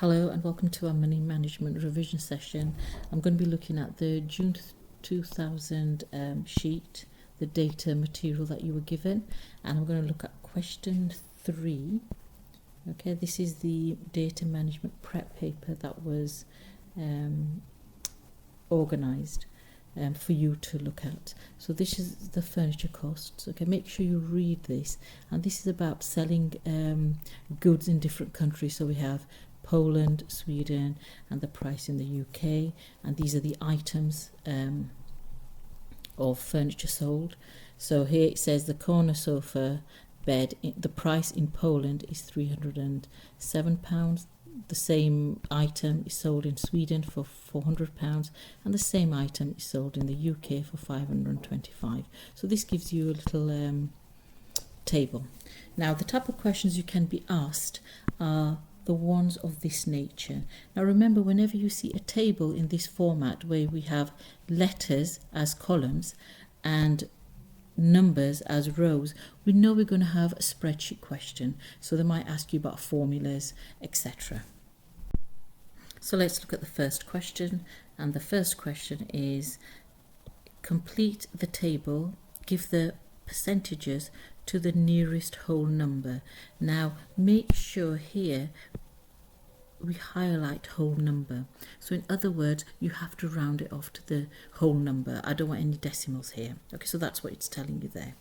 Hello and welcome to our money management revision session. I'm going to be looking at the June 2000 sheet, the data material that you were given, and I'm going to look at question 3. Okay, this is the data management prep paper that was organised for you to look at. So this is the furniture costs. Okay, make sure you read this, and this is about selling goods in different countries. So we have Poland, Sweden, and the price in the UK, and these are the items of furniture sold. So here it says the corner sofa bed, the price in Poland is £307. The same item is sold in Sweden for £400, and the same item is sold in the UK for £525. So this gives you a little table. Now the type of questions you can be asked are the ones of this nature. Now remember, whenever you see a table in this format where we have letters as columns and numbers as rows, we know we're going to have a spreadsheet question. So they might ask you about formulas, etc. So let's look at the first question, and the first question is complete the table, give the percentages to the nearest whole number. Now make sure here we highlight whole number. So in other words, you have to round it off to the whole number. I don't want any decimals here. Okay, so that's what it's telling you there.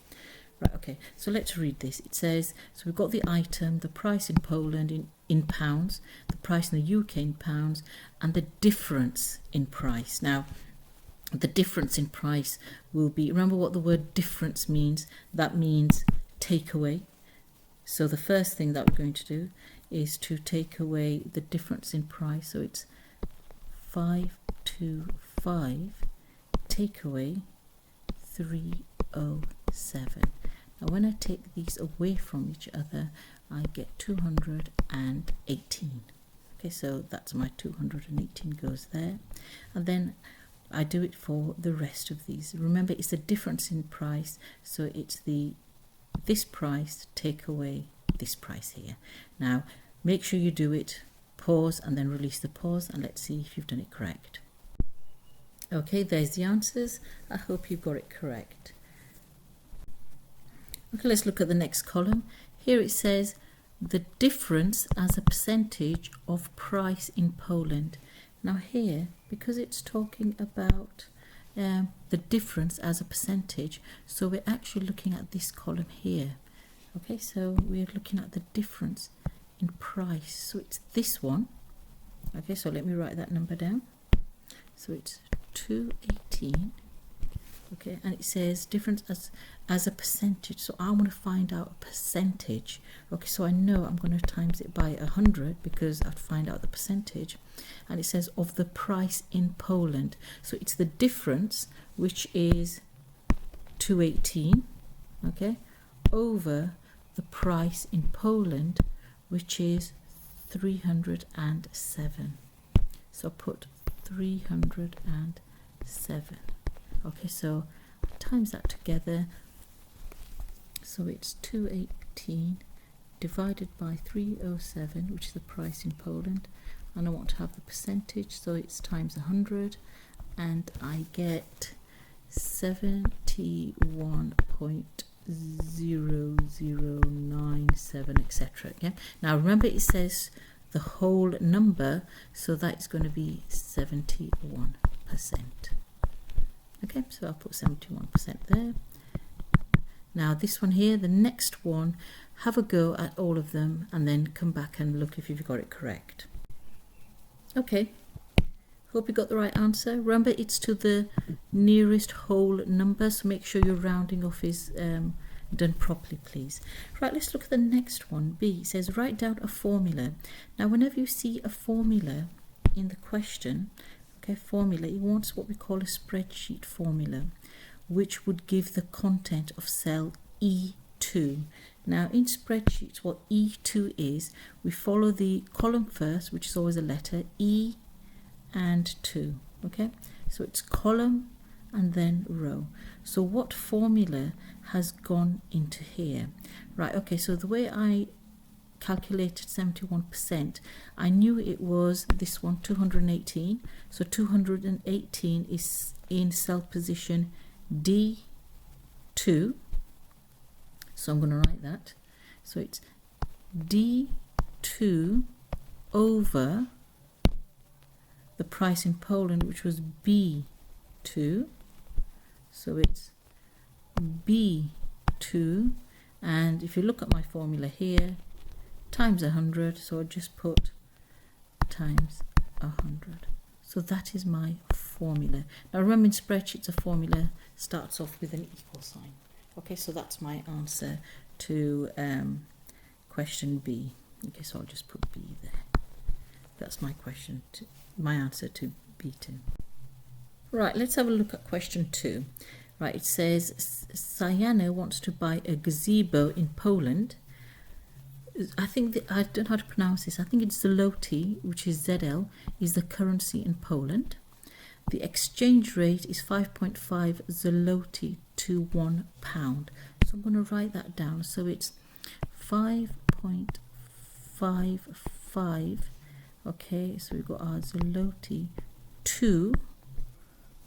Right, okay, so let's read this. It says, so we've got the item, the price in Poland in pounds, the price in the UK in pounds, and the difference in price. Now, the difference in price will be, remember what the word difference means? That means take away. So the first thing that we're going to do is to take away the difference in price. So it's 525 take away 307. Now when I take these away from each other, I get 218. Okay, so that's my 218 goes there. And then I do it for the rest of these. Remember, it's the difference in price, so it's this price take away this price here. Now make sure you do it, pause and then release the pause, and let's see if you've done it correct. Okay, there's the answers. I hope you've got it correct. Okay, let's look at the next column. Here it says the difference as a percentage of price in Poland. Now here, because it's talking about the difference as a percentage, so we're actually looking at this column here. Okay, so we're looking at the difference in price. So it's this one. Okay, so let me write that number down. So it's 218. Okay, and it says difference as a percentage. So I want to find out a percentage. Okay, so I know I'm going to times it by 100 because I'd find out the percentage. And it says of the price in Poland. So it's the difference, which is 218, okay, over the price in Poland, which is 307. So put 307. Okay, so times that together. So it's 218 divided by 307, which is the price in Poland. And I want to have the percentage, so it's times 100, and I get 71.0097, etc. Okay? Now remember, it says the whole number, so that's going to be 71%. Okay, so I'll put 71% there. Now this one here, the next one, have a go at all of them and then come back and look if you've got it correct. Okay, hope you got the right answer. Remember, it's to the nearest whole number, so make sure your rounding off is done properly, please. Right, let's look at the next one. B, it says write down a formula. Now whenever you see a formula in the question, okay, formula, it wants what we call a spreadsheet formula, which would give the content of cell E2. Now in spreadsheets, what E2 is, we follow the column first, which is always a letter, E and 2. Okay, so it's column and then row. So what formula has gone into here? Right, okay, so the way I calculated 71%, I knew it was this one, 218. So 218 is in cell position D2. So I'm going to write that. So it's D2 over the price in Poland, which was B2. So it's B2, and if you look at my formula here, times 100, so I just put times 100. So that is my formula. Now remember, in spreadsheets a formula starts off with an equal sign. Okay, so that's my answer to question B. Okay, so I'll just put B there. That's my answer to B2. Right, let's have a look at question 2. Right, it says Sayana wants to buy a gazebo in Poland. I think I don't know how to pronounce this. I think it's zloty, which is ZL, is the currency in Poland. The exchange rate is 5.5 zloty to £1. So I'm going to write that down. So it's 5.55. Okay, so we've got our zloty to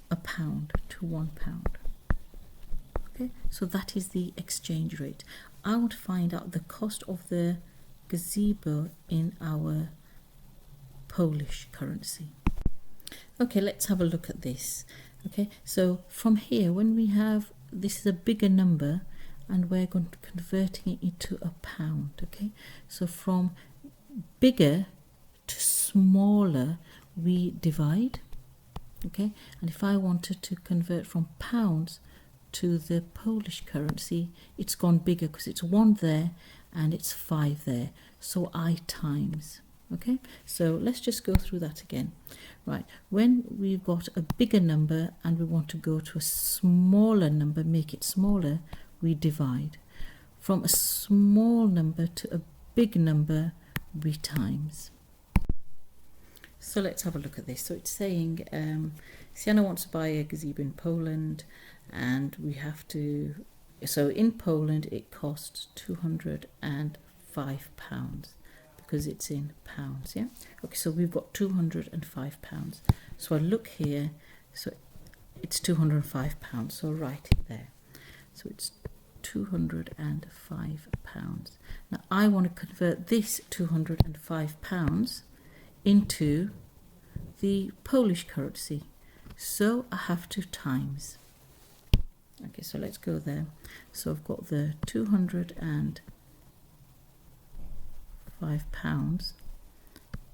a pound, to £1. Okay, so that is the exchange rate. I want to find out the cost of the gazebo in our Polish currency. Okay, let's have a look at this. Okay, so from here, when we have, this is a bigger number, and we're going to converting it into a pound. Okay, so from bigger to smaller, we divide. Okay, and if I wanted to convert from pounds to the Polish currency, it's gone bigger because it's 1 there and it's 5 there, so I times. Okay, so let's just go through that again. Right, when we've got a bigger number and we want to go to a smaller number, make it smaller, we divide. From a small number to a big number, we times. So let's have a look at this. So it's saying Sienna wants to buy a gazebo in Poland, and we have to, so in Poland it costs £205 because it's in pounds. Yeah, okay, so we've got £205. So I look here, so it's £205, so write it there. So it's £205. Now I want to convert this £205 into the Polish currency, so I have to times. Okay, so let's go there. So I've got the £205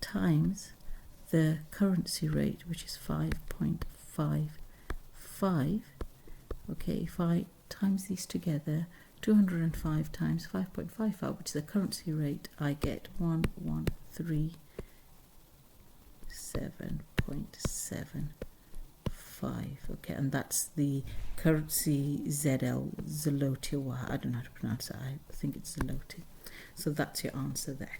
times the currency rate, which is 5.55. Okay, if I times these together, 205 times 5.55, which is the currency rate, I get 1137.75. Okay, and that's the currency ZL, zloty, or I don't know how to pronounce it. I think it's zloty. So that's your answer there.